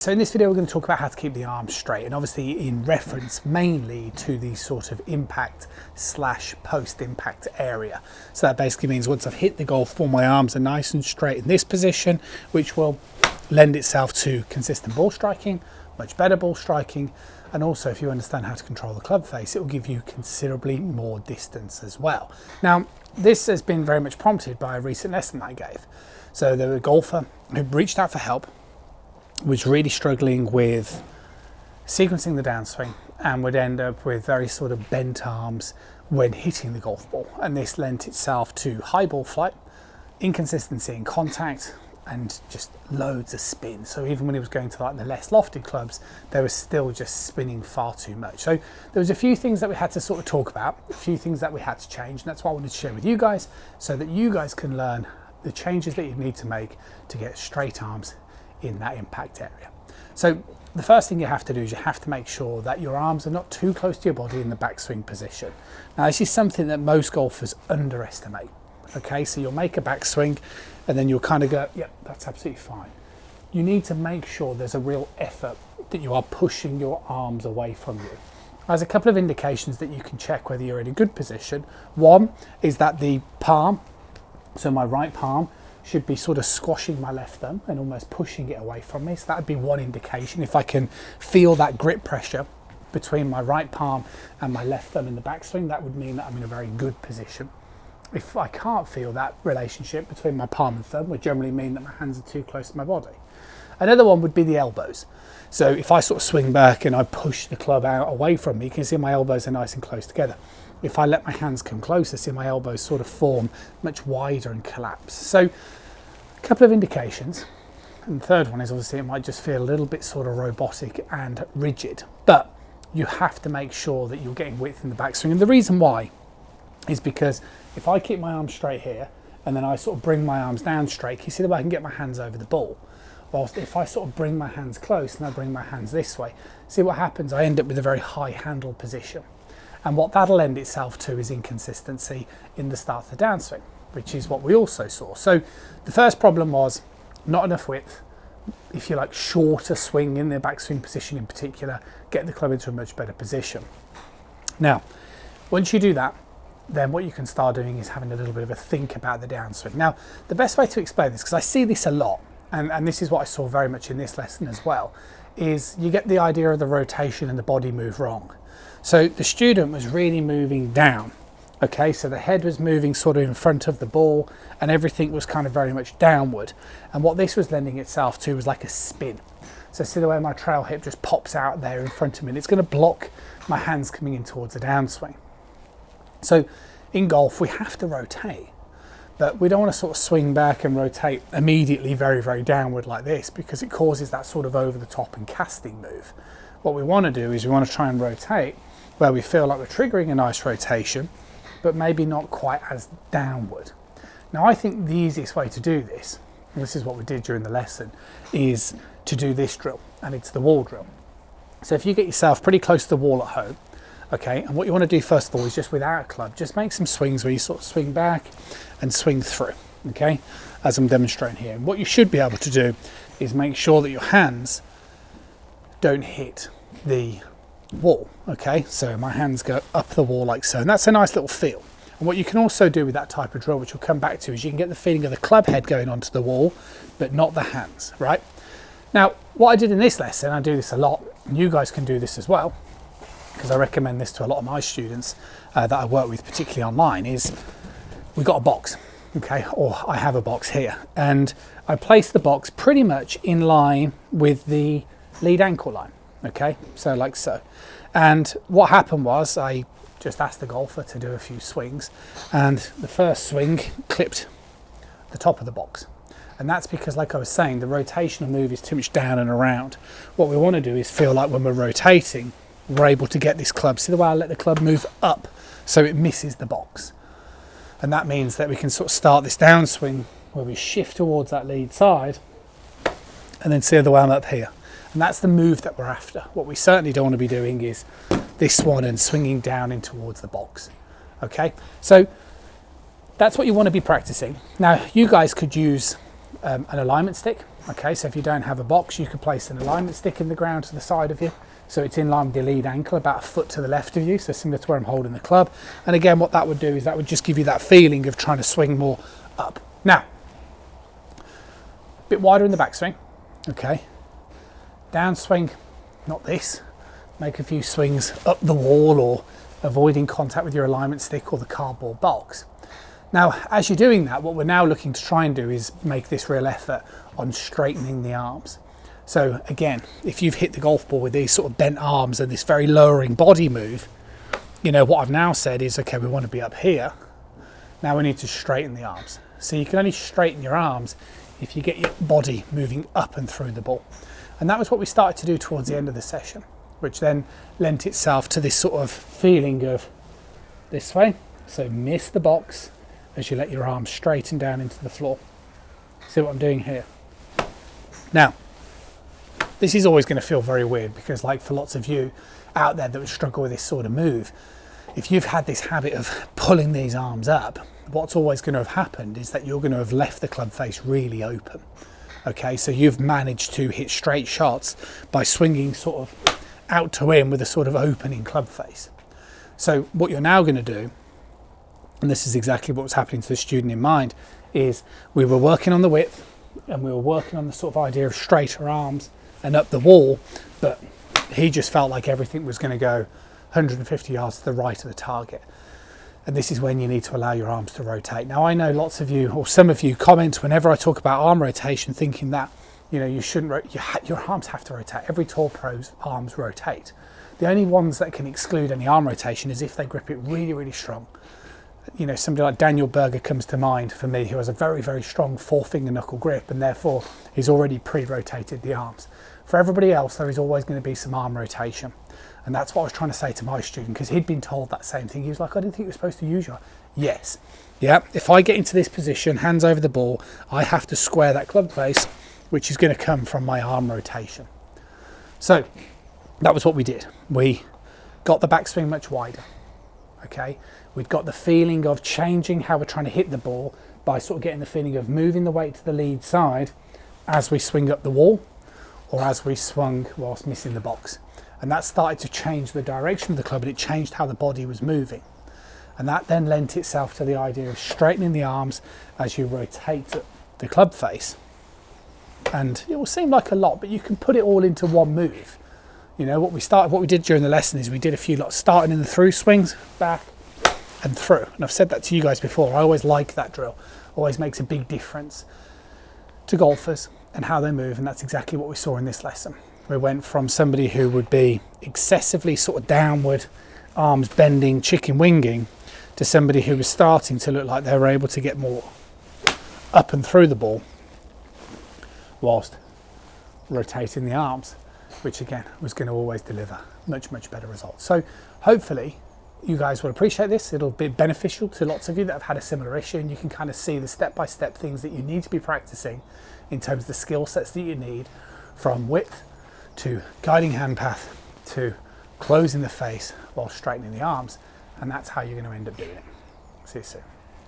So in this video we're going to talk about how to keep the arms straight, and obviously in reference mainly to the sort of impact slash post impact area. So that basically means once I've hit the golf ball, my arms are nice and straight in this position, which will lend itself to consistent ball striking, much better ball striking, and also if you understand how to control the club face, it will give you considerably more distance as well. Now this has been very much prompted by a recent lesson that I gave. So there was a golfer who reached out for help, was really struggling with sequencing the downswing and would end up with very sort of bent arms when hitting the golf ball, and this lent itself to high ball flight, inconsistency in contact, and just loads of spin. So even when he was going to like the less lofted clubs, they were still just spinning far too much. So there was a few things that we had to sort of talk about, a few things that we had to change, and that's what I wanted to share with you guys so that you guys can learn the changes that you need to make to get straight arms in that impact area. So the first thing you have to do is you have to make sure that your arms are not too close to your body in the backswing position. Now this is something that most golfers underestimate. Okay, so you'll make a backswing and then you'll kind of go, yep, that's absolutely fine. You need to make sure there's a real effort that you are pushing your arms away from you. There's a couple of indications that you can check whether you're in a good position. One is that the palm, so my right palm, should be sort of squashing my left thumb and almost pushing it away from me. So that would be one indication. If I can feel that grip pressure between my right palm and my left thumb in the backswing, that would mean that I'm in a very good position. If I can't feel that relationship between my palm and thumb, would generally mean that my hands are too close to my body. Another one would be the elbows. So if I sort of swing back and I push the club out away from me, you can see my elbows are nice and close together. If I let my hands come closer, see my elbows sort of form much wider and collapse. So a couple of indications. And the third one is obviously it might just feel a little bit sort of robotic and rigid, but you have to make sure that you're getting width in the backswing. And the reason why is because if I keep my arms straight here and then I sort of bring my arms down straight, can you see the way I can get my hands over the ball? Whilst if I sort of bring my hands close and I bring my hands this way, see what happens? I end up with a very high handle position. And what that'll lend itself to is inconsistency in the start of the downswing, which is what we also saw. So the first problem was not enough width. If you like shorter swing in the backswing position in particular, get the club into a much better position. Now, once you do that, then what you can start doing is having a little bit of a think about the downswing. Now, the best way to explain this, because I see this a lot, and this is what I saw very much in this lesson as well, is you get the idea of the rotation and the body move wrong. So the student was really moving down. Okay, so the head was moving sort of in front of the ball and everything was kind of very much downward. And what this was lending itself to was like a spin. So see the way my trail hip just pops out there in front of me, and it's going to block my hands coming in towards the downswing. So in golf, we have to rotate, but we don't want to sort of swing back and rotate immediately very, very downward like this, because it causes that sort of over the top and casting move. What we want to do is we want to try and rotate where we feel like we're triggering a nice rotation, but maybe not quite as downward. Now I think the easiest way to do this, and this is what we did during the lesson, is to do this drill, and it's the wall drill. So if you get yourself pretty close to the wall at home, okay, and what you want to do first of all is just without a club, just make some swings where you sort of swing back and swing through, okay, as I'm demonstrating here. And what you should be able to do is make sure that your hands don't hit the wall. Okay, so my hands go up the wall like so, and that's a nice little feel. And what you can also do with that type of drill, which we'll come back to, is you can get the feeling of the club head going onto the wall, but not the hands, right? Now, what I did in this lesson, I do this a lot, and you guys can do this as well, because I recommend this to a lot of my students that I work with, particularly online, is we've got a box, okay, or I have a box here, and I place the box pretty much in line with the lead ankle line. Okay, so like so. And what happened was I just asked the golfer to do a few swings, and the first swing clipped the top of the box. And that's because, like I was saying, the rotational move is too much down and around. What we want to do is feel like when we're rotating, we're able to get this club. See the way I let the club move up so it misses the box. And that means that we can sort of start this downswing where we shift towards that lead side, and then see the way I'm up here. And that's the move that we're after. What we certainly don't want to be doing is this one and swinging down in towards the box. Okay, so that's what you want to be practicing. Now you guys could use an alignment stick Okay, so if you don't have a box, you could place an alignment stick in the ground to the side of you, so it's in line with your lead ankle, about a foot to the left of you, so similar to where I'm holding the club. And again, what that would do is that would just give you that feeling of trying to swing more up. Now, a bit wider in the backswing, okay. Downswing, not this. Make a few swings up the wall or avoiding contact with your alignment stick or the cardboard box. Now, as you're doing that, what we're now looking to try and do is make this real effort on straightening the arms. So again, if you've hit the golf ball with these sort of bent arms and this very lowering body move, you know, what I've now said is, okay, we want to be up here. Now we need to straighten the arms. So you can only straighten your arms if you get your body moving up and through the ball. And that was what we started to do towards the end of the session, which then lent itself to this sort of feeling of this way. So miss the box as you let your arms straighten down into the floor. See what I'm doing here? Now, this is always going to feel very weird because, like, for lots of you out there that would struggle with this sort of move, if you've had this habit of pulling these arms up, what's always going to have happened is that you're going to have left the club face really open. Okay, so you've managed to hit straight shots by swinging sort of out to in with a sort of opening club face. So what you're now going to do, and this is exactly what was happening to the student in mind, is we were working on the width and we were working on the sort of idea of straighter arms and up the wall, but he just felt like everything was going to go 150 yards to the right of the target. And this is when you need to allow your arms to rotate. Now, I know lots of you, or some of you, comment whenever I talk about arm rotation thinking that, you know, you shouldn't, your arms have to rotate. Every tour pro's arms rotate. The only ones that can exclude any arm rotation is if they grip it really, really strong. You know, somebody like Daniel Berger comes to mind for me, who has a very, very strong four-finger knuckle grip, and therefore he's already pre-rotated the arms. For everybody else, there is always going to be some arm rotation. And that's what I was trying to say to my student, because he'd been told that same thing. He was like, I didn't think you were supposed to use your... Yes. Yeah, if I get into this position, hands over the ball, I have to square that club face, which is going to come from my arm rotation. So that was what we did. We got the backswing much wider. Okay, we've got the feeling of changing how we're trying to hit the ball by sort of getting the feeling of moving the weight to the lead side as we swing up the wall or as we swung whilst missing the box. And that started to change the direction of the club, and it changed how the body was moving. And that then lent itself to the idea of straightening the arms as you rotate the club face. And it will seem like a lot, but you can put it all into one move. You know, what we did during the lesson is we did a few lots, starting in the through swings, back and through. And I've said that to you guys before. I always like that drill. Always makes a big difference to golfers and how they move. And that's exactly what we saw in this lesson. We went from somebody who would be excessively sort of downward, arms bending, chicken winging, to somebody who was starting to look like they were able to get more up and through the ball whilst rotating the arms, which again was going to always deliver much, much better results. So hopefully you guys will appreciate this. It'll be beneficial to lots of you that have had a similar issue, and you can kind of see the step-by-step things that you need to be practicing in terms of the skill sets that you need, from width to guiding hand path to closing the face while straightening the arms. And that's how you're going to end up doing it. See you soon.